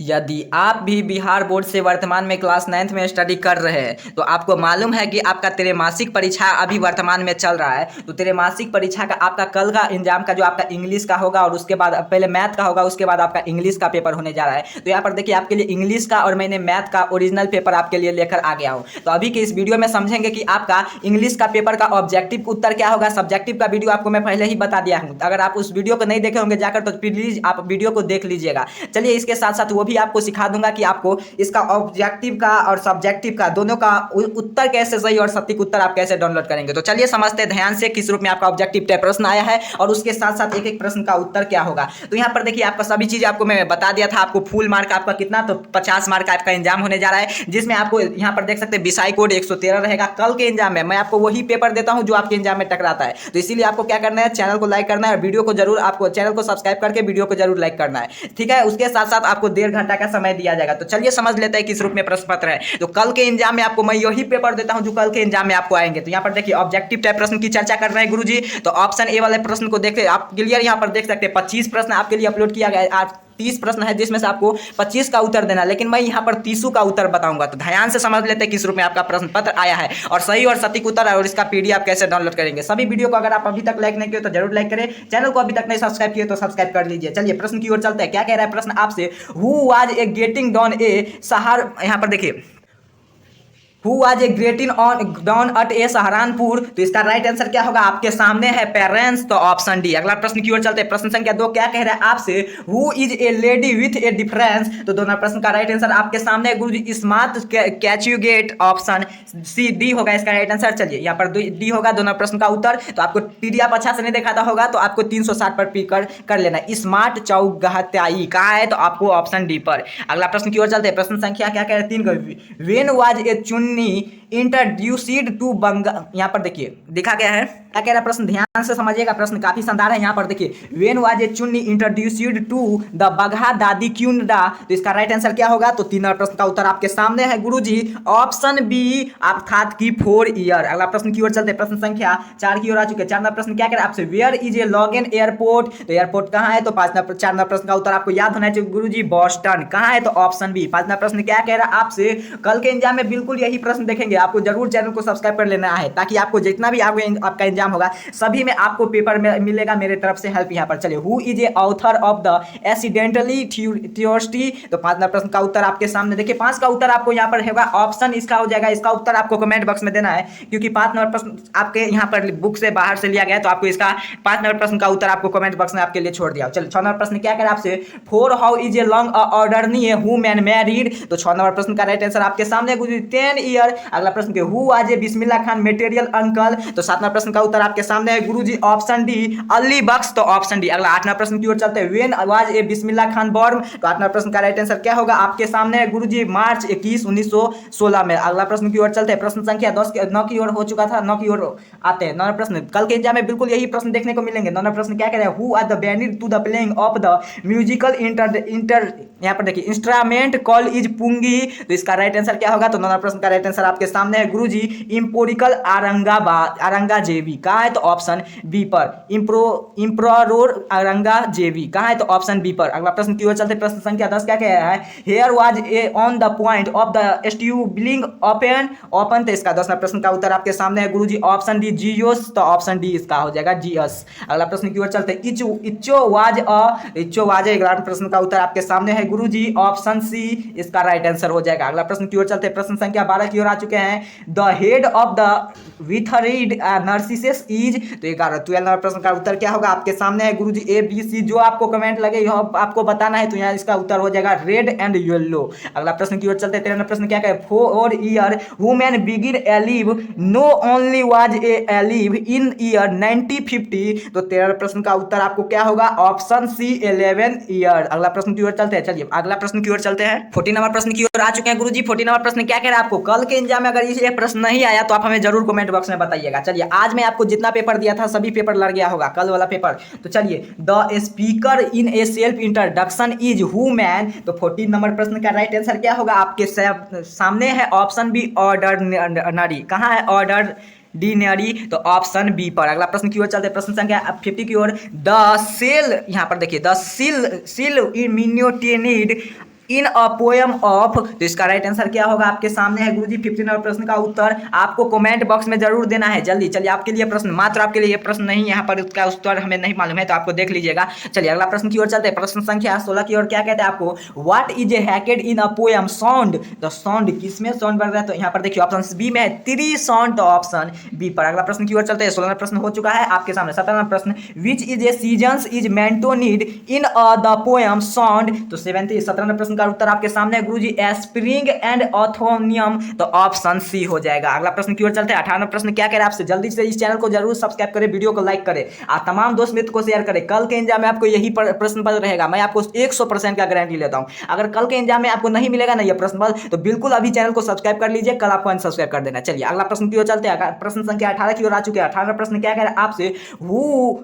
यदि आप भी बिहार बोर्ड से वर्तमान में क्लास 9th में स्टडी कर रहे हैं तो आपको मालूम है कि आपका त्रैमासिक परीक्षा अभी वर्तमान में चल रहा है। तो त्रैमासिक परीक्षा का आपका कल का एग्जाम का जो आपका इंग्लिश का होगा और उसके बाद पहले मैथ का होगा, उसके बाद आपका इंग्लिश का पेपर होने जा रहा है। तो यहाँ पर देखिए आपके लिए इंग्लिश का और मैंने मैथ का ओरिजिनल पेपर आपके लिए लेकर आ गया हूँ। तो अभी के इस वीडियो में समझेंगे कि आपका इंग्लिश का पेपर का ऑब्जेक्टिव उत्तर क्या होगा। सब्जेक्टिव का वीडियो आपको मैं पहले ही बता दिया हूँ, अगर आप उस वीडियो को नहीं देखे होंगे जाकर तो प्लीज आप वीडियो को देख लीजिएगा। चलिए इसके साथ साथ वो भी आपको सिखा दूंगा कि आपको इसका ऑब्जेक्टिव का और सब्जेक्टिव का दोनों का उत्तर कैसे सही और सटीक उत्तर आप कैसे डाउनलोड करेंगे। तो चलिए समझते हैं ध्यान से किस रूप में आपका ऑब्जेक्टिव टाइप प्रश्न आया है और उसके साथ साथ एक एक प्रश्न का उत्तर क्या होगा। तो यहाँ पर देखिए आपका सभी चीज आपको मैं बता दिया था। आपको फुल मार्क आपका कितना, तो 50 मार्क का आपका एग्जाम होने जा रहा है, जिसमें आपको यहाँ पर देख सकते हैं विषय कोड 113 रहेगा। कल के एग्जाम में मैं आपको वही पेपर देता हूँ जो आपके एग्जाम में टकराता है। तो इसीलिए आपको क्या करना है, चैनल को लाइक करना है और वीडियो को जरूर, आपको चैनल को सब्सक्राइब करके वीडियो को जरूर लाइक करना है, ठीक है। उसके साथ साथ आपको 1.5 घंटा का समय दिया जाएगा। तो चलिए समझ लेते हैं किस रूप में प्रश्न पत्र है। तो कल के एग्जाम में आपको मैं यही पेपर देता हूं जो कल के एग्जाम में आपको आएंगे। तो यहाँ पर देखिए ऑब्जेक्टिव टाइप प्रश्न की चर्चा कर रहे हैं गुरुजी। तो ऑप्शन ए वाले प्रश्न को देखते आप क्लियर यहाँ पर देख सकते हैं 25 प्रश्न आपके लिए अपलोड किया गया है। आज 30 प्रश्न है जिसमें से आपको 25 का उत्तर देना, लेकिन मैं यहाँ पर 30 का उत्तर बताऊंगा। तो ध्यान से समझ लेते हैं किस रूप में आपका प्रश्न पत्र आया है और सही और सटीक उत्तर और इसका पीडीएफ कैसे डाउनलोड करेंगे। सभी वीडियो को अगर आप अभी तक लाइक नहीं किए तो जरूर लाइक करें, चैनल को अभी तक नहीं सब्सक्राइब किए तो सब्सक्राइब कर लीजिए। चलिए प्रश्न की ओर चलते हैं। क्या कह रहा है प्रश्न आपसे, who was a getting down a सहार, यहाँ पर देखिए who was a greeting on down at a Saharanpur. तो इसका राइट आंसर क्या होगा, आपके सामने है पेरेंट्स, तो ऑप्शन डी। अगला प्रश्न की ओर चलते हैं। प्रश्न संख्या 2 क्या कह रहा है आपसे, who is a lady with a difference. तो दोनों प्रश्न का राइट आंसर आपके सामने है गुरुजी, smart catch you get, option C D होगा इसका राइट आंसर। चलिए यहाँ पर डी होगा दोनों प्रश्न का उत्तर। तो आपको पीडीएफ अच्छा से नहीं दिखाता होगा तो आपको 360 पर पिक कर लेना। स्मार्ट चौगहत्याई कहाँ है, तो आपको ऑप्शन डी पर। अगला प्रश्न की ओर चलते हैं। प्रश्न संख्या क्या कह रहे हैं 3 वेन वाज ए चुन्नी इंट्रोड्यूस्ड टू बंगाल। यहाँ पर देखिए दिखा गया है क्या कह रहा है प्रश्न, ध्यान से समझिएगा, प्रश्न काफी शानदार है। यहाँ पर देखिए वेन वाज ए चुन्नी इंट्रोड्यूस्ड टू द बगहा दादी क्यूनडा। तो इसका राइट आंसर क्या होगा, तो 3 प्रश्न का उत्तर आपके सामने है गुरुजी, ऑप्शन बी अर्थात की 4 ईयर। अगला प्रश्न की ओर चलते हैं। प्रश्न संख्या 4 की ओर आ चुके हैं। 4 प्रश्न क्या कह रहा है आपसे, where is a Logan airport. तो एयरपोर्ट कहाँ है, तो 4 प्रश्न का उत्तर आपको याद होना चाहिए गुरुजी, बॉस्टन। कहाँ है, तो ऑप्शन बी। 5 प्रश्न क्या कह रहा है आपसे, कल के एग्जाम में बिल्कुल यही प्रश्न देखेंगे, आपको जरूर चैनल को सब्सक्राइब कर लेना है ताकि आपको जितना भी आपका एग्जाम होगा सभी में आपको पेपर में मिलेगा मेरे तरफ से हेल्प। यहाँ पर चलिए, who is a author of the accidentally theorist. तो 5 प्रश्न का उत्तर आपके सामने देखिए। 5 का उत्तर आपको यहाँ पर होगा ऑप्शन इसका हो जाएगा। इसका उत्तर आपको कमेंट बॉक्स में देना है क्योंकि 5 नंबर प्रश्न आपके यहाँ पर बुक से बाहर से लिया गया है। तो आपको इसका 5 नंबर प्रश्न का उत्तर आपको कमेंट बॉक्स में आपके लिए छोड़ दिया। चलिए 6 नंबर प्रश्न क्या करें आपसे, for how is a long order नहीं है हु मैन मैरिड। तो 6 नंबर प्रश्न का राइट आंसर आपके सामने 10 ईयर। अगला प्रश्न के who was A Bismillah Khan material uncle. तो 7 नंबर प्रश्न का उत्तर आपके सामने है गुरुजी, ऑप्शन डी अली बख्श। तो ऑप्शन डी। अगला 8 नंबर प्रश्न की ओर चलते हैं। When was a Bismillah Khan born. तो 8 नंबर प्रश्न का राइट आंसर क्या होगा, आपके सामने है गुरुजी, मार्च 21 1916 में। अगला प्रश्न की ओर चलते हैं। प्रश्न संख्या 9 की ओर हो चुका था, 9 की ओर आते हैं। 9 प्रश्न कल के एग्जाम में बिल्कुल यही प्रश्न देखने को मिलेंगे। 9 प्रश्न क्या कह रहे हैं, who are the band to the playing of the musical inter यहाँ पर देखिए इंस्ट्रूमेंट कॉल इज पुंगी। तो इसका राइट आंसर क्या होगा, तो 9 प्रश्न का राइट आंसर आपके सामने है गुरुजी, इम्पोरिकल औरंगाजेबी। कहाँ है, तो ऑप्शन बी पर। इम्प्रोर औरंगाजेबी कहाँ है, तो ऑप्शन बी पर। अगला प्रश्न की ओर चलते। प्रश्न संख्या 10 क्या कह रहा है, here was a on the point of the stumbling open. तो इसका 10 प्रश्न का उत्तर आपके सामने है गुरुजी, ऑप्शन डी जियोस। तो ऑप्शन डी इसका हो जाएगा जीएस। अगला प्रश्न की ओर चलते। इच्चो वाज ए 11 प्रश्न का उत्तर आपके सामने है गुरुजी, ऑप्शन सी इसका राइट आंसर हो जाएगा। अगला प्रश्न की ओर चलते। प्रश्न संख्या 12 की ओर आ चुके हैं। The head of the withered narcissus is. तो 12 प्रश्न का उत्तर क्या होगा, आपके सामने है गुरुजी, ए बी सी। जो आपको कमेंट लगे आपको बताना है, तो यहाँ इसका उत्तर हो जाएगा रेड एंड येलो। अगला प्रश्न की ओर चलते। 13 प्रश्न क्या कहे, 4 year women begin alive no only was a alive in year 1950। तो 13 प्रश्न का उत्तर आपको क्या होगा, ऑप्शन सी 11 ईयर। अगला प्रश्न की ओर चलते हैं। चलिए अगला प्रश्न की ओर चलते हैं। 14 नंबर प्रश्न की ओर आ चुके हैं गुरुजी। 14 नंबर प्रश्न क्या कह रहा है आपको, कल के एग्जाम में अगर ये प्रश्न नहीं आया तो आप हमें जरूर कमेंट बॉक्स में बताइएगा। चलिए आज मैं आपको जितना पेपर दिया था सभी पेपर लड़ गया होगा कल वाला पेपर। तो चलिए, the speaker in A self introduction is who man. तो 14 नंबर प्रश्न का राइट आंसर क्या होगा, आपके सामने है ऑप्शन बी ऑर्डरनरी। कहाँ है ऑर्डर डिनरी, तो ऑप्शन बी पर। अगला प्रश्न की ओर चलते हैं। प्रश्न संख्या 50 की ओर। द सेल यहाँ पर देखिए, द सिल इम्यूनिटेनिड इन अ पोएम ऑफ, तो इसका राइट आंसर क्या होगा आपके सामने है गुरुजी। 15 नंबर प्रश्न का उत्तर आपको कमेंट बॉक्स में जरूर देना है जल्दी। चलिए आपके लिए प्रश्न, मात्र आपके लिए ये प्रश्न नहीं, यहाँ पर उसका उत्तर हमें नहीं मालूम है तो आपको देख लीजिएगा। चलिए अगला प्रश्न की ओर चलते हैं, प्रश्न संख्या 16 की ओर। क्या कहते हैं आपको, what is a hacked in a poem sound, तो साउंड किसमें साउंड बढ़ रहा है, तो यहाँ पर देखिए ऑप्शन बी में है ट्री साउंड, तो ऑप्शन बी पर। अगला प्रश्न की ओर चलते हैं, 16 प्रश्न हो चुका है आपके सामने। 17 प्रश्न, which is a seasons is mentioned in the poem sound, तो 17 प्रश्न का उत्तर आपके सामने गुरुजी स्प्रिंग एंड ऑथोनियम, तो ऑप्शन सी हो जाएगा। अगला प्रश्न की ओर चलते हैं, 18 प्रश्न क्या कह रहे हैं आपसे, जल्दी से इस चैनल को जरूर सब्सक्राइब करें, वीडियो को लाइक करें और तमाम दोस्त मित्र को शेयर करें। कल के एग्जाम में आपको यही प्रश्न पत्र रहेगा, मैं आपको 100% का गारंटी लेता हूं। अगर कल के एग्जाम में आपको नहीं मिलेगा ना ये प्रश्न पत्र, तो बिल्कुल अभी चैनल को सब्सक्राइब कर लीजिए, कल आपको अनसब्सक्राइब कर देना। चलिए अगला प्रश्न की ओर चलते हैं, प्रश्न संख्या 18 की ओर आ चुके हैं। 18 प्रश्न क्या कह रहे हैं आपसे, who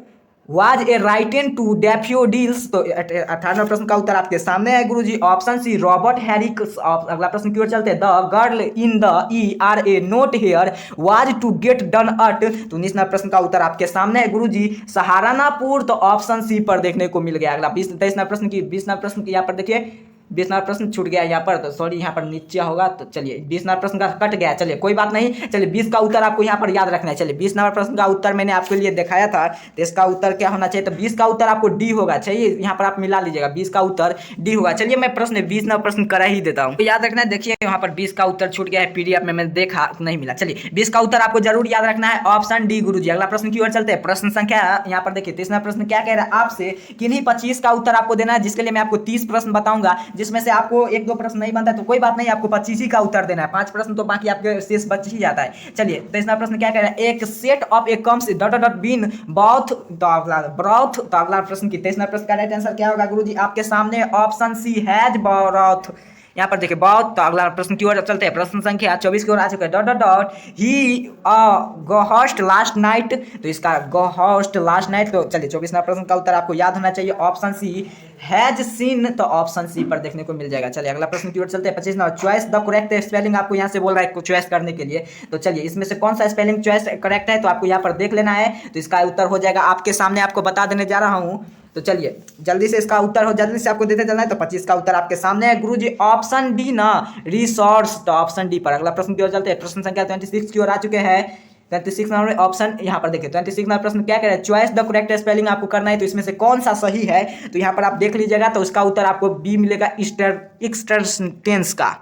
was a written to daffodils, तो 18 प्रश्न का उत्तर आपके सामने है गुरुजी, ऑप्शन सी रॉबर्ट हैरिक। अगला प्रश्न की ओर चलते हैं, the girl in the ERA not here was to get done at, तो 19 प्रश्न का उत्तर आपके सामने है गुरुजी, सहारनपुर, तो ऑप्शन सी पर देखने को मिल गया। अगला 23 प्रश्न की 20 प्रश्न की यहाँ पर देखिए, 20 नंबर प्रश्न छूट गया यहाँ पर, तो सॉरी यहाँ पर नीचे होगा, तो चलिए 20 नंबर प्रश्न का कट गया, चलिए कोई बात नहीं। चलिए 20 का उत्तर आपको यहाँ पर याद रखना है। चलिए 20 नंबर प्रश्न का उत्तर मैंने आपके लिए दिखाया था, तो इसका उत्तर क्या होना चाहिए, तो 20 का उत्तर आपको डी होगा। चाहिए यहाँ पर आप मिला लीजिएगा, 20 का उत्तर डी होगा। चलिए मैं प्रश्न 20 नंबर प्रश्न करा ही देता हूँ, तो याद रखना है। देखिए यहाँ पर 20 का उत्तर छूट गया है, PDF में मैंने देखा नहीं मिला। चलिए 20 का उत्तर आपको जरूर याद रखना है, ऑप्शन डी गुरुजी। अगला प्रश्न की ओर चलते हैं, प्रश्न संख्या यहाँ पर देखिए 30 प्रश्न क्या कह रहा है आपसे, किन्हीं 25 का उत्तर आपको देना है, जिसके लिए मैं आपको 30 प्रश्न बताऊंगा, जिसमें से आपको 1-2 प्रश्न नहीं बनता है तो कोई बात नहीं, आपको 25 ही का उत्तर देना है। 5 प्रश्न तो बाकी आपके शेष बच ही जाता है। चलिए 23 प्रश्न क्या कह रहा है, एक set of a comes dot dot been both, तो अगला प्रश्न की 23 प्रश्न का राइट आंसर क्या होगा गुरुजी, आपके सामने ऑप्शन सी हैज बाउथ। यहाँ पर देखिए बहुत, तो अगला प्रश्न की ओर चलते हैं, प्रश्न संख्या 24 की ओर आ चुका है, डॉट डॉट डॉट ही गोहोस्ट लास्ट नाइट, तो इसका गोहोस्ट लास्ट नाइट, तो चलिए 24 प्रश्न का उत्तर आपको याद होना चाहिए, ऑप्शन सी हैज सीन, तो ऑप्शन सी पर देखने को मिल जाएगा। चलिए अगला प्रश्न की ओर चलते हैं, 25 चॉइस द करेक्ट स्पेलिंग, आपको यहाँ से बोल रहा है चॉइस करने के लिए, तो चलिए इसमें से कौन सा स्पेलिंग चॉइस करेक्ट है, तो आपको यहाँ पर देख लेना है, तो इसका उत्तर हो जाएगा आपके सामने, आपको बता देने जा रहा हूँ। तो चलिए जल्दी से इसका उत्तर हो, जल्दी से आपको देते चलना है। तो 25 का उत्तर आपके सामने है गुरुजी, ऑप्शन डी ना, रिसोर्स, तो ऑप्शन डी पर। अगला प्रश्न की ओर चलते हैं, प्रश्न संख्या 26 की ओर आ चुके हैं। 26 नंबर ऑप्शन यहाँ पर देखिए, 26 नंबर प्रश्न क्या कह रहा है, चॉइस द करेक्ट स्पेलिंग आपको करना है, तो इसमें से कौन सा सही है, तो यहाँ पर आप देख लीजिएगा, तो उसका उत्तर आपको बी मिलेगा, एक्सटेंस का।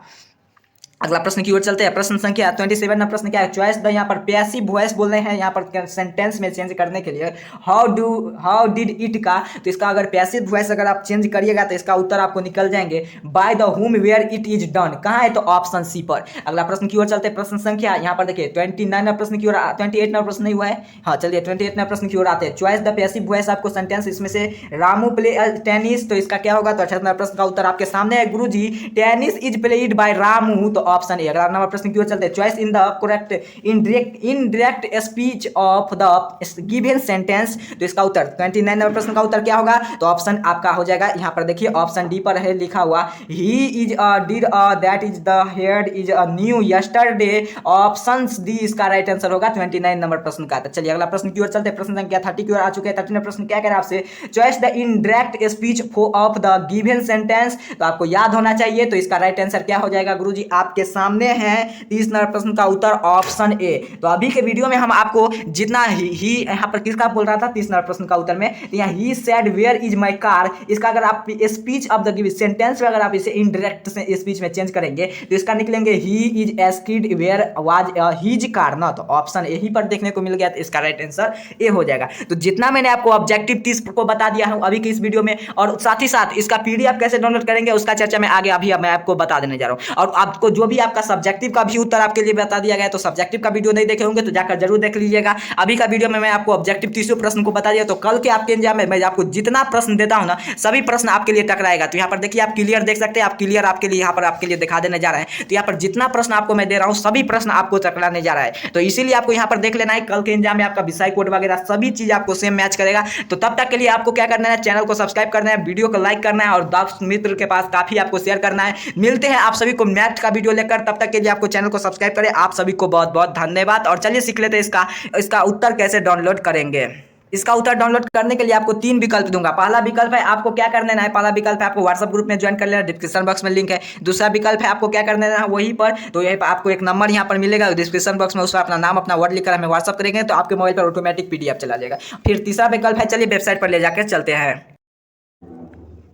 अगला प्रश्न की ओर चलते हैं, प्रश्न संख्या 27 नंबर प्रश्न क्या है, चॉइस द, यहाँ पर पैसिव वॉइस बोल रहे हैं, यहाँ पर सेंटेंस में चेंज करने के लिए हाउ डिड इट का, तो इसका अगर पैसिव वॉइस अगर आप चेंज करिएगा तो इसका उत्तर आपको निकल जाएंगे, by the home where it is done, कहाँ है, तो ऑप्शन सी पर। अगला प्रश्न की ओर चलते हैं, प्रश्न संख्या यहाँ पर देखिए 29 नंबर प्रश्न की ओर, 28 नंबर प्रश्न नहीं हुआ है, हाँ चलिए 28 नंबर प्रश्न की ओर आते हैं, चॉइस द पैसिव वॉइस आपको सेंटेंस, इसमें से रामू प्ले टेनिस, तो इसका क्या होगा, तो 28 नंबर प्रश्न का उत्तर आपके सामने है गुरुजी, tennis is played by Ramu, तो ऑप्शन ए। अगला नंबर प्रश्न की ओर चलते हैं, choice in the correct indirect speech of the given sentence, तो इसका उत्तर 29 नंबर प्रश्न का उत्तर क्या होगा, तो ऑप्शन आपका हो जाएगा यहाँ पर देखिए, ऑप्शन डी पर है लिखा हुआ, he is did that is the head is new yesterday, option D इसका राइट आंसर होगा 29 नंबर प्रश्न का। तो चलिए अगला प्रश्न की ओर चलते हैं, प्रश्न संख्या 30 की ओर आ चुके हैं। 30 प्रश्न क्या कह रहा है आपसे, choice the indirect speech of the given sentence, तो आपको याद होना चाहिए, तो इसका राइट आंसर क्या हो जाएगा गुरुजी, आपके सामने है 30 नंबर प्रश्न का उत्तर ऑप्शन ए। तो अभी के वीडियो में हम आपको जितना ही यहाँ पर किसका बोल रहा था 30 नंबर प्रश्न का उत्तर में, तो यहाँ ही said where is my car, इसका अगर आप speech of the given sentence में अगर आप इसे इनडायरेक्ट से स्पीच में चेंज करेंगे तो इसका निकलेंगे he is asked where was his car ना, तो ऑप्शन ए ही पर देखने को मिल गया, तो इसका राइट आंसर ए हो जाएगा। तो जितना मैंने आपको ऑब्जेक्टिव 30 को बता दिया हूँ अभी के इस वीडियो में, और साथ ही साथ इसका PDF कैसे डाउनलोड करेंगे उसका चर्चा मैं आगे अभी मैं आपको बता देने जा रहा हूँ। और आपको जो भी आपका सब्जेक्टिव का भी उत्तर आपके लिए बता दिया गया, तो सब्जेक्टिव का वीडियो नहीं देखे होंगे तो जाकर जरूर देख लीजिएगा। अभी का वीडियो में मैं आपको ऑब्जेक्टिव 30 प्रश्न को बता दिया, तो कल के आपके एग्जाम में मैं आपको जितना प्रश्न देता हूं ना सभी प्रश्न आपके लिए टकराएगा। तो यहाँ पर देखिए आप क्लियर देख सकते हैं, आप क्लियर आपके लिए यहाँ पर आपके लिए दिखा देने जा रहे हैं। तो यहाँ पर जितना प्रश्न आपको मैं दे रहा हूँ सभी प्रश्न आपको टकराने जा रहा है, तो इसीलिए आपको यहाँ पर देख लेना है, कल के एग्जाम में आपका विषय कोड वगैरह सभी चीज आपको सेम मैच करेगा। तो तब तक के लिए आपको क्या करना है, चैनल को सब्सक्राइब करना है, वीडियो को लाइक करना है और दोस्त मित्र के पास काफी आपको शेयर करना है। मिलते हैं आप सभी को मैथ का वीडियो लेकर, तब तक के लिए आपको चैनल को सब्सक्राइब करें। आप सभी को बहुत बहुत धन्यवाद, और चलिए सीख लेते हैं इसका उत्तर कैसे डाउनलोड करेंगे। इसका उत्तर डाउनलोड करने के लिए आपको 3 विकल्प दूंगा। पहला विकल्प है आपको क्या कर लेना है, पहला विकल्प है आपको व्हाट्सएप ग्रुप में ज्वाइन कर लेना, डिस्क्रिप्शन बॉक्स में लिंक है। दूसरा विकल्प है आपको क्या कर लेना है वहीं पर, तो यहीं पर आपको एक नंबर यहाँ पर मिलेगा डिस्क्रिप्शन बॉक्स में, उस पर अपना नाम अपना वर्ड लिखकर हमें व्हाट्सअप करेंगे तो आपके मोबाइल पर ऑटोमेटिक पीडीएफ चला जाएगा। फिर तीसरा विकल्प है, चलिए वेबसाइट पर ले जाकर चलते हैं।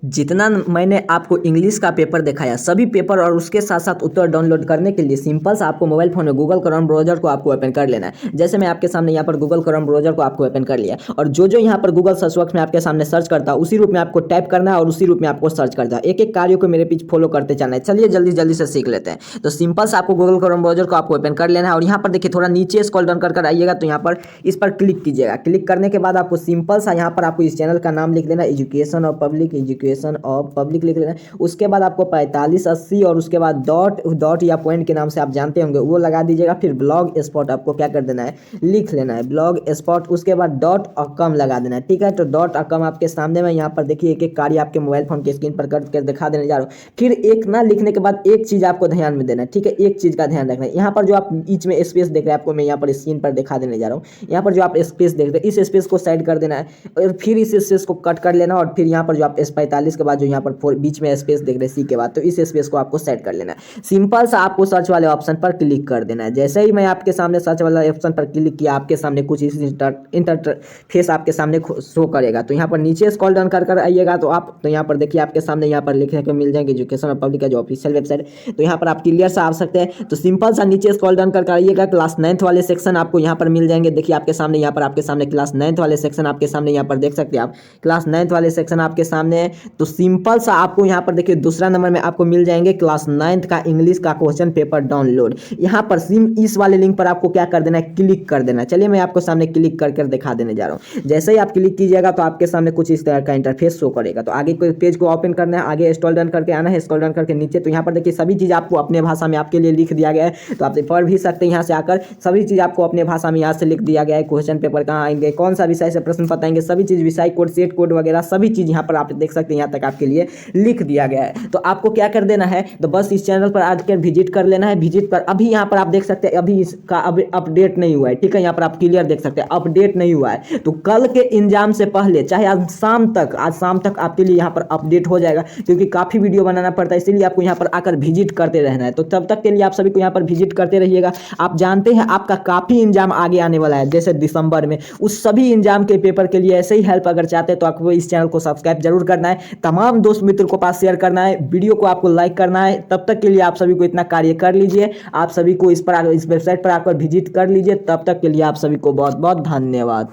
जितना मैंने आपको इंग्लिश का पेपर दिखाया, सभी पेपर और उसके साथ साथ उत्तर डाउनलोड करने के लिए सिंपल सा आपको मोबाइल फोन में गूगल क्रोम ब्राउजर को आपको ओपन कर लेना है। जैसे मैं आपके सामने यहाँ पर गूगल क्रोम ब्राउजर को आपको ओपन कर लिया, और जो यहाँ पर गूगल सर्च बॉक्स में आपके सामने सर्च करता है उसी रूप में आपको टाइप करना है और उसी रूप में आपको सर्च करता है। एक एक कार्यों को मेरे पीछे फॉलो करते चलना है। चलिए जल्दी जल्दी से सीख लेते हैं। तो सिंपल से आपको गूगल क्रोम ब्राउजर को आपको ओपन कर लेना है, और यहाँ पर देखिए थोड़ा नीचे स्क्रॉल डाउन कर आइएगा तो यहाँ पर इस पर क्लिक कीजिएगा। क्लिक करने के बाद आपको सिंपल सा यहाँ पर आपको इस चैनल का नाम लिख देना, education of public, education of public लिख लेना। उसके बाद आपको 4580 और उसके बाद डॉट या पॉइंट के नाम से आप जानते होंगे वो लगा दीजिएगा। फिर ब्लॉग स्पॉट आपको क्या कर देना है, लिख लेना है ब्लॉग स्पॉट। उसके बाद डॉट अकम लगा देना है, ठीक है। तो डॉट अकम आपके सामने में यहाँ पर देखिए एक एक कार्य आपके मोबाइल फोन के स्क्रीन पर कर दिखा देने जा रहा हूँ। फिर एक ना लिखने के बाद एक चीज आपको ध्यान में देना है, ठीक है। एक चीज का ध्यान रखना है, यहाँ पर जो आप बीच में स्पेस देख रहे हैं आपको मैं यहाँ पर स्क्रीन पर दिखा देने जा रहा हूँ। यहाँ पर जो आप स्पेस देख रहे हैं इस स्पेस को साइड कर देना है, और फिर इस स्पेस को कट कर लेना, और फिर यहाँ पर जो आप S45 के बाद जो यहाँ पर बीच में स्पेस देख रहे हैं सी के बाद, तो इस स्पेस को आपको सेट कर लेना है। सिंपल सा आपको सर्च वाले ऑप्शन पर क्लिक कर देना है। जैसे ही मैं आपके सामने सर्च वाले ऑप्शन पर क्लिक किया, आपके सामने कुछ इस इंटरफेस आपके सामने शो करेगा। तो यहाँ पर नीचे स्क्रॉल डाउन कर आइएगा तो आप तो यहाँ पर देखिए आपके सामने यहाँ पर लिखने को मिल जाएंगे एजुकेशन ऑफ पब्लिक का जो ऑफिशियल वेबसाइट। तो यहाँ पर आप क्लियर सा आ सकते हैं। तो सिंपल सा नीचे स्क्रॉल डाउन कर आइएगा, क्लास 9th वाले सेक्शन आपको यहाँ पर मिल जाएंगे। देखिए आपके सामने यहाँ पर आपके सामने क्लास 9th वाले सेक्शन आपके सामने यहाँ पर देख सकते हैं आप, क्लास 9th वाले सेक्शन आपके सामने है। तो सिंपल सा आपको यहाँ पर देखिए दूसरा नंबर में आपको मिल जाएंगे क्लास 9th का इंग्लिश का क्वेश्चन पेपर डाउनलोड। यहाँ पर इस वाले लिंक पर आपको क्या कर देना है, क्लिक कर देना है। चलिए मैं आपको सामने क्लिक करके दिखा देने जा रहा हूँ। जैसे ही आप क्लिक कीजिएगा तो आपके सामने कुछ इस तरह का इंटरफेस शो करेगा। तो आगे कोई पेज को ओपन करना है, आगे स्क्रॉल डाउन करके आना है, स्क्रॉल डाउन करके नीचे। तो यहाँ पर देखिए सभी चीज़ आपको अपने भाषा में आपके लिए लिख दिया गया है, तो आप पढ़ भी सकते हैं यहाँ से आकर। सभी चीज़ आपको अपने भाषा में यहाँ से लिख दिया गया है। क्वेश्चन पेपर कहाँ आएंगे, कौन सा विषय से प्रश्न बताएंगे, सभी चीज़ विषय कोड, सेट कोड वगैरह सभी चीज़ यहाँ पर आप देख सकते हैं, यहाँ तक आपके लिए लिख दिया गया है। तो आपको क्या कर देना है, तो बस इस चैनल पर आकर विजिट कर लेना है। विजिट कर अभी यहाँ पर आप देख सकते हैं अभी इसका अपडेट नहीं हुआ है, ठीक है। यहाँ पर आप क्लियर देख सकते हैं अपडेट नहीं हुआ है। तो कल के एग्जाम से पहले चाहे आज शाम तक आपके लिए यहाँ पर अपडेट हो जाएगा, क्योंकि काफ़ी वीडियो बनाना पड़ता है, इसीलिए आपको यहाँ पर आकर विजिट करते रहना है। तो तब तक के लिए आप सभी को यहाँ पर विजिट करते रहिएगा। आप जानते हैं आपका काफ़ी एग्जाम आगे आने वाला है, जैसे दिसंबर में, उस सभी एग्जाम के पेपर के लिए ऐसे ही हेल्प अगर चाहते हैं तो आपको इस चैनल को सब्सक्राइब जरूर करना है, तमाम दोस्त मित्र को पास शेयर करना है, वीडियो को आपको लाइक करना है। तब तक के लिए आप सभी को इतना कार्य कर लीजिए। आप सभी को इस वेबसाइट पर आकर विजिट कर लीजिए। तब तक के लिए आप सभी को बहुत बहुत धन्यवाद।